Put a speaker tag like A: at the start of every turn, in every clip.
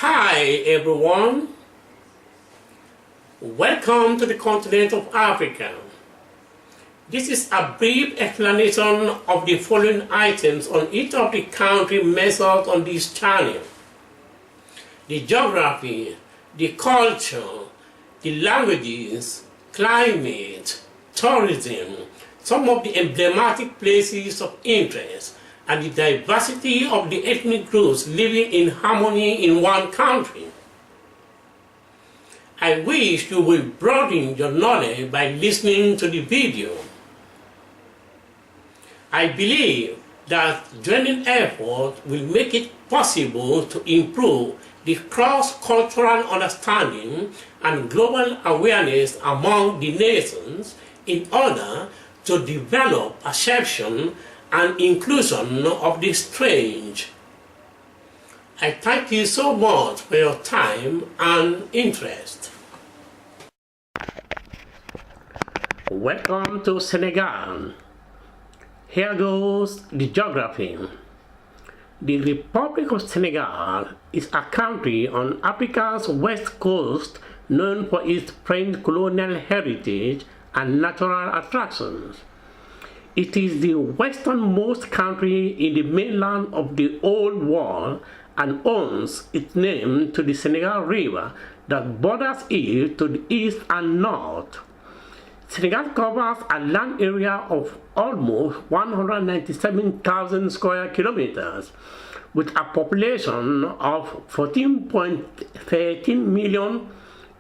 A: Hi everyone, welcome to the continent of Africa. This is a brief explanation of the following items on each of the country measured on this channel: the geography, the culture, the languages, climate, tourism, some of the emblematic places of interest, and the diversity of the ethnic groups living in harmony in one country. I wish you will broaden your knowledge by listening to the video. I believe that joining effort will make it possible to improve the cross-cultural understanding and global awareness among the nations in order to develop perception and inclusion of the strange. I thank you so much for your time and interest. Welcome to Senegal. Here goes the geography. The Republic of Senegal is a country on Africa's west coast known for its French colonial heritage and natural attractions. It is the westernmost country in the mainland of the Old World and owes its name to the Senegal River that borders it to the east and north. Senegal covers a land area of almost 197,000 square kilometers, with a population of 14.13 million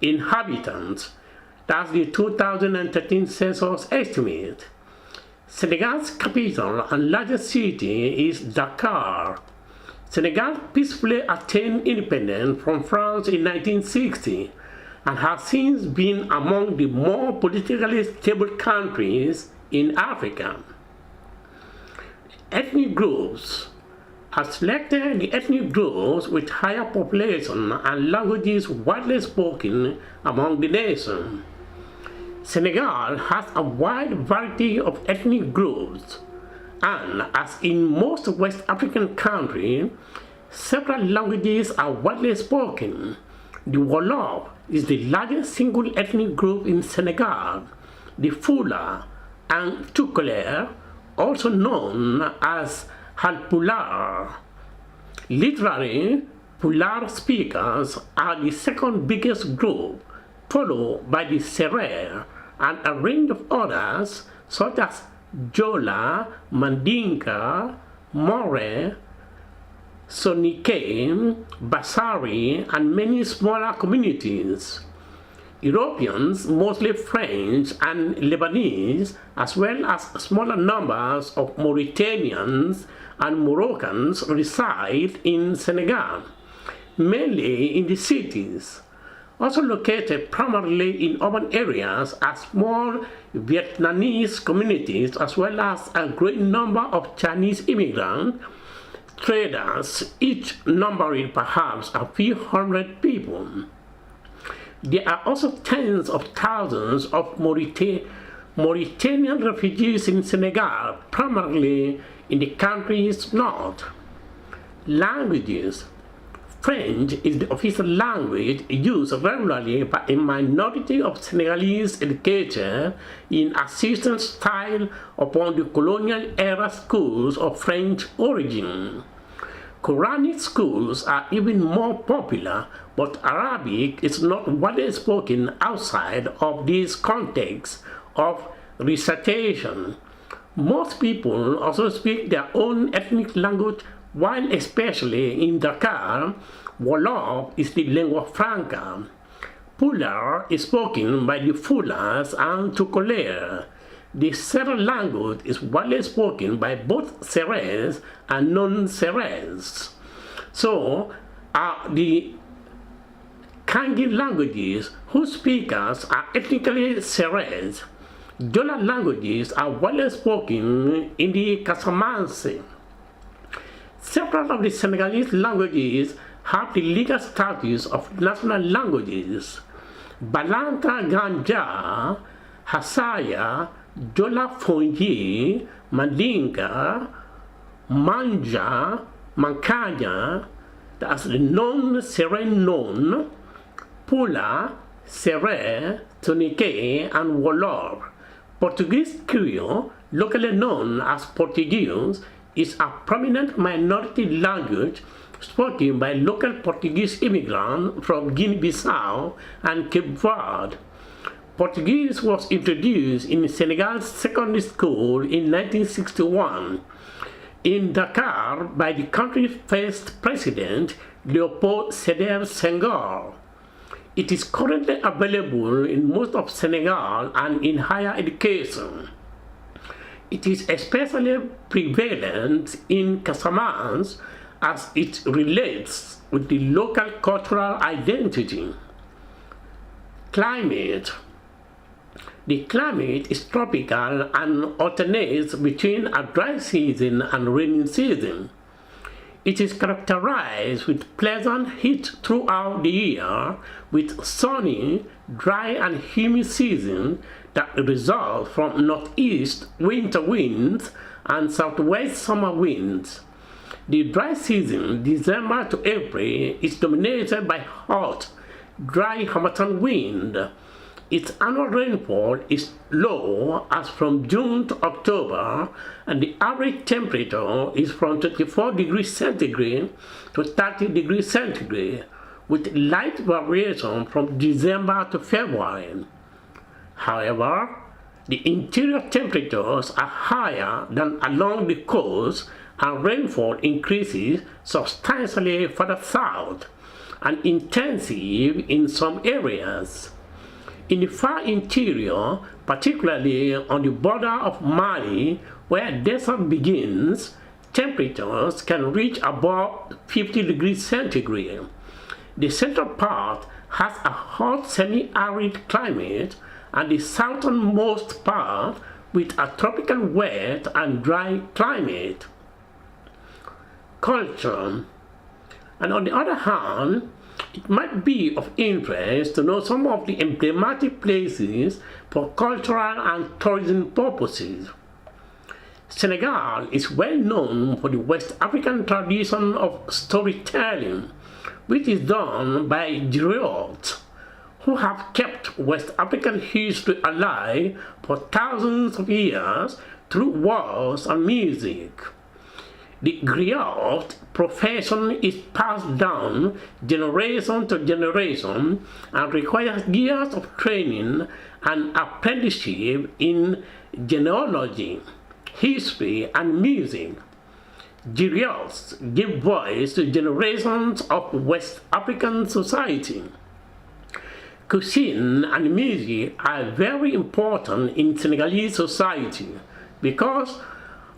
A: inhabitants. That's the 2013 census estimate. Senegal's capital and largest city is Dakar. Senegal peacefully attained independence from France in 1960 and has since been among the more politically stable countries in Africa. Ethnic groups have selected the ethnic groups with higher population and languages widely spoken among the nation. Senegal has a wide variety of ethnic groups, and as in most West African countries, several languages are widely spoken. The Wolof is the largest single ethnic group in Senegal. The Fula and Tukulere, also known as Halpulaar. Literally, Pulaar speakers are the second biggest group, followed by the Serer and a range of others such as Jola, Mandinka, More, Soninké, Bassari, and many smaller communities. Europeans, mostly French and Lebanese, as well as smaller numbers of Mauritanians and Moroccans reside in Senegal, mainly in the cities. Also located primarily in urban areas are small Vietnamese communities, as well as a great number of Chinese immigrants, traders, each numbering perhaps a few hundred people. There are also tens of thousands of Mauritanian refugees in Senegal, primarily in the country's north. Languages. French is the official language used regularly by a minority of Senegalese educators in assistant style upon the colonial-era schools of French origin. Quranic schools are even more popular, but Arabic is not widely spoken outside of this context of recitation. Most people also speak their own ethnic language, while especially in Dakar, Wolof is the lingua franca. Pulaar is spoken by the Fulas and Tukulere. The Serer language is widely spoken by both Serers and non-Serers. So, the Kangi languages whose speakers are ethnically Serers. Jola languages are widely spoken in the Casamance. Several of the Senegalese languages have the legal status of national languages. Balanta Ganja, Hassaya, Jola Fonyi, Mandinka, Manja, Mankanya, That's the non Serene non, Pula, Serre, Tunique, and Wolof. Portuguese Creole, locally known as Portuguese, is a prominent minority language spoken by local Portuguese immigrants from Guinea-Bissau and Cape Verde. Portuguese was introduced in Senegal's secondary school in 1961 in Dakar by the country's first president, Leopold Sédar Senghor. It is currently available in most of Senegal and in higher education. It is especially prevalent in Casamance as it relates with the local cultural identity. Climate. The climate is tropical and alternates between a dry season and rainy season. It is characterized with pleasant heat throughout the year, with sunny, dry and humid seasons that result from northeast winter winds and southwest summer winds. The dry season, December to April, is dominated by hot, dry harmattan wind. Its annual rainfall is low as from June to October, and the average temperature is from 24 degrees centigrade to 30 degrees centigrade, with light variation from December to February. However, the interior temperatures are higher than along the coast, and rainfall increases substantially further south and intensive in some areas. In the far interior, particularly on the border of Mali, where desert begins, temperatures can reach above 50 degrees centigrade. The central part has a hot semi-arid climate, and the southernmost part with a tropical wet and dry climate. Culture. And on the other hand, it might be of interest to know some of the emblematic places for cultural and tourism purposes. Senegal is well known for the West African tradition of storytelling, which is done by griots, who have kept West African history alive for thousands of years through words and music. The griot profession is passed down generation to generation and requires years of training and apprenticeship in genealogy, history, and music. Griots give voice to generations of West African society. Cuisine and music are very important in Senegalese society because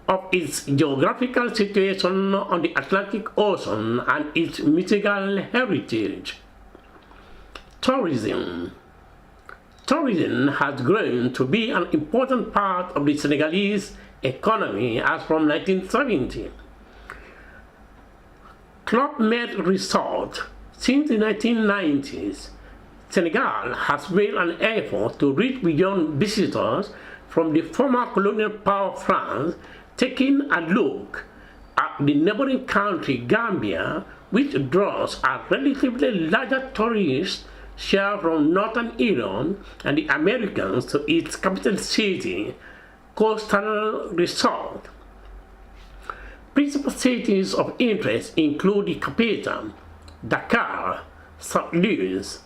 A: of its geographical situation on the Atlantic Ocean and its musical heritage. Tourism. Tourism has grown to be an important part of the Senegalese economy as from 1970. Club Med Resort. Since the 1990s, Senegal has made an effort to reach beyond visitors from the former colonial power France, taking a look at the neighboring country Gambia, which draws a relatively larger tourist share from northern Iran and the Americans to its capital city, Coastal Resort. Principal cities of interest include the capital, Dakar, St. Louis,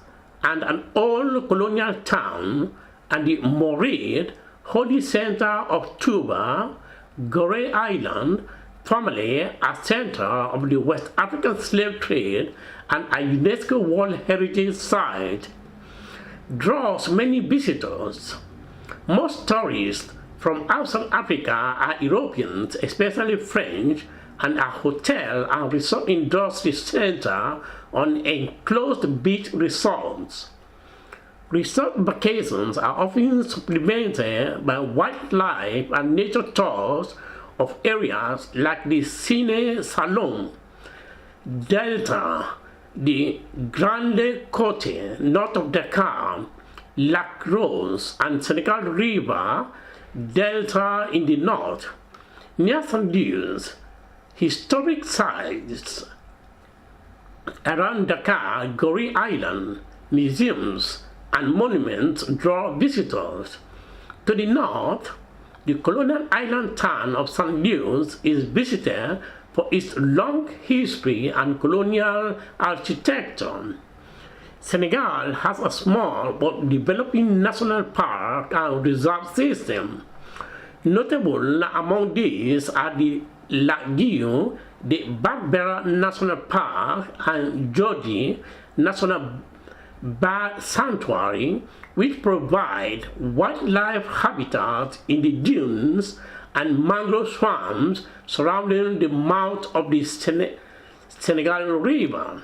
A: and an old colonial town, and the Mouride, holy center of Touba, Gorée Island, formerly a center of the West African slave trade and a UNESCO World Heritage Site, draws many visitors. Most tourists from outside Africa are Europeans, especially French, and a hotel and resort industry center on enclosed beach resorts. Resort vacations are often supplemented by wildlife and nature tours of areas like the Cine Salon, Delta, the Grande Côte north of Dakar, Lac Rose and Senegal River Delta in the north. Near St. Louis, historic sites Around Dakar, Gorée Island, museums and monuments draw visitors. To the north, the colonial island town of St. Louis is visited for its long history and colonial architecture. Senegal has a small but developing national park and reserve system. Notable among these are the Laguio, the Barbera National Park, and Georgie National Bird Sanctuary, which provide wildlife habitat in the dunes and mangrove swamps surrounding the mouth of the Senegal River.